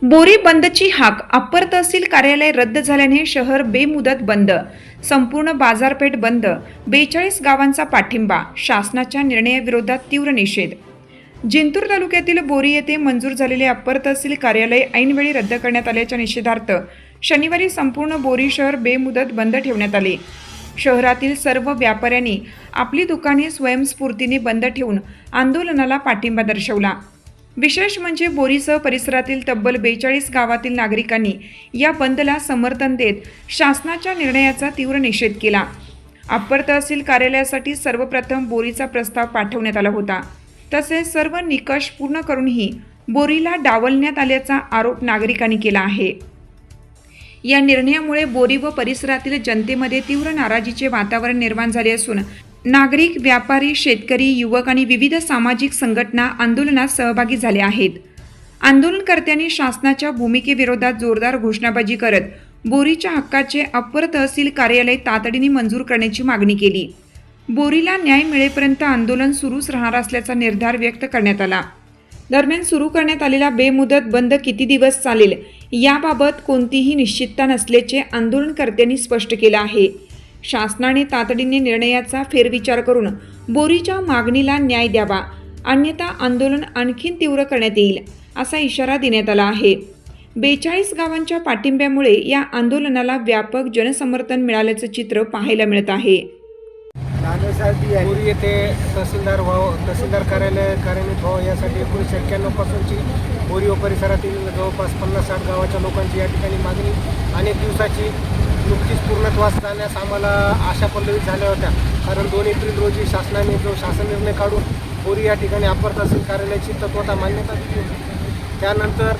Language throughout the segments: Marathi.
बोरी बंदची हाक. अप्पर तहसील कार्यालय रद्द झाल्याने शहर बेमुदत बंद. संपूर्ण बाजारपेठ बंद. 42 गावांचा पाठिंबा. शासनाच्या निर्णयाविरोधात तीव्र निषेध. जिंतूर तालुक्यातील बोरी येथे मंजूर झालेले अप्पर तहसील कार्यालय ऐनवेळी रद्द करण्यात आल्याच्या निषेधार्थ शनिवारी संपूर्ण बोरी शहर बेमुदत बंद ठेवण्यात आले. शहरातील सर्व व्यापाऱ्यांनी आपली दुकाने स्वयंस्फूर्तीने बंद ठेवून आंदोलनाला पाठिंबा दर्शवला. विशेष म्हणजे बोरीसह परिसरातील तब्बल 42 गावातील नागरिकांनी या बंदला समर्थन देत शासनाच्या निर्णयाचा तीव्र निषेध केला. अप्पर तहसील कार्यालयासाठी सर्वप्रथम बोरीचा प्रस्ताव पाठवण्यात आला होता. तसेच सर्व निकष पूर्ण करूनही बोरीला डावलण्यात आल्याचा आरोप नागरिकांनी केला आहे. या निर्णयामुळे बोरी व परिसरातील जनतेमध्ये तीव्र नाराजीचे वातावरण निर्माण झाले असून नागरिक, व्यापारी, शेतकरी, युवक आणि विविध सामाजिक संघटना आंदोलनात सहभागी झाले आहेत. आंदोलनकर्त्यांनी शासनाच्या भूमिकेविरोधात जोरदार घोषणाबाजी करत बोरीच्या हक्काचे अप्पर तहसील कार्यालय तातडीने मंजूर करण्याची मागणी केली. बोरीला न्याय मिळेपर्यंत आंदोलन सुरूच राहणार असल्याचा निर्धार व्यक्त करण्यात आला. दरम्यान सुरू करण्यात आलेला बेमुदत बंद किती दिवस चालेल याबाबत कोणतीही निश्चितता नसल्याचे आंदोलनकर्त्यांनी स्पष्ट केलं आहे. शासनाने तातडीने निर्णयाचा फेरविचार करून बोरीच्या मागणीला न्याय द्यावा, अन्यथा आंदोलन आणखीन तीव्र करण्यात येईल असा इशारा देण्यात आला आहे. 42 गावांच्या पाठिंब्यामुळे या आंदोलनाला व्यापक जनसमर्थन मिळाल्याचं चित्र पाहायला मिळत आहे. बोरी येथे तहसीलदार कार्यालय कार्यान्वित व्हावं यासाठी 1991 पासूनची बोरी व परिसरातील जवळपास 50-60 गावाच्या लोकांची या ठिकाणी मागणी अनेक दिवसाची नुकतीच पूर्णत्वास जाण्यास आम्हाला आशा पल्लवित झाल्या होत्या. कारण 2 एप्रिल रोजी शासनाने जो शासन निर्णय काढून बोरी या ठिकाणी अप्पर तहसील कार्यालयाची तत्वता मान्यता दिली होती. त्यानंतर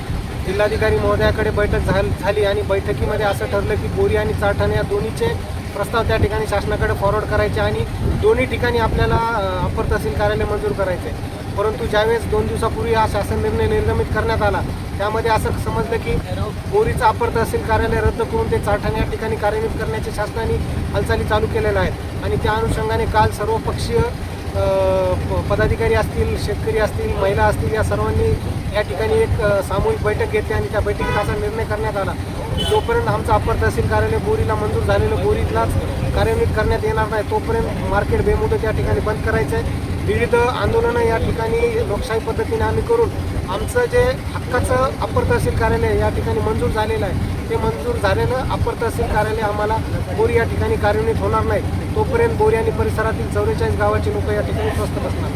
जिल्हाधिकारी महोदयाकडे बैठक झाली आणि बैठकीमध्ये असं ठरलं की बोरी आणि चाठाणे या दोन्हीचे प्रस्ताव त्या ठिकाणी शासनाकडे फॉरवर्ड करायचे आणि दोन्ही ठिकाणी आपल्याला अप्पर तहसील कार्यालय मंजूर करायचे. परंतु ज्यावेळेस 2 दिवसापूर्वी हा शासन निर्णय निर्गमित करण्यात आला त्यामध्ये असं समजलं की बोरीचं अप्पर तहसील कार्यालय रद्द करून ते चाठाणे या ठिकाणी कार्यान्वित करण्याचे शासनाने हालचाली चालू केलेल्या आहेत. आणि त्या अनुषंगाने काल सर्वपक्षीय पदाधिकारी असतील, शेतकरी असतील, महिला असतील या सर्वांनी या ठिकाणी एक सामूहिक बैठक घेतली आणि त्या बैठकीत असा निर्णय करण्यात आला की जोपर्यंत आमचं अप्पर तहसील कार्यालय बोरीला मंजूर झालेलं बोरीलाच कार्यान्वित करण्यात येणार नाही तोपर्यंत मार्केट बेमुदत या ठिकाणी बंद करायचं आहे. विविध आंदोलनं या ठिकाणी लोकशाही पद्धतीने आम्ही करून आमचं जे हक्काचं अप्पर तहसील कार्यालय या ठिकाणी मंजूर झालेलं आहे ते मंजूर झालेलं अप्पर तहसील कार्यालय आम्हाला बोरी या ठिकाणी कार्यान्वित होणार नाही तोपर्यंत बोरी आणि परिसरातील 44 गावाची लोक या ठिकाणी स्वस्थ बसणार.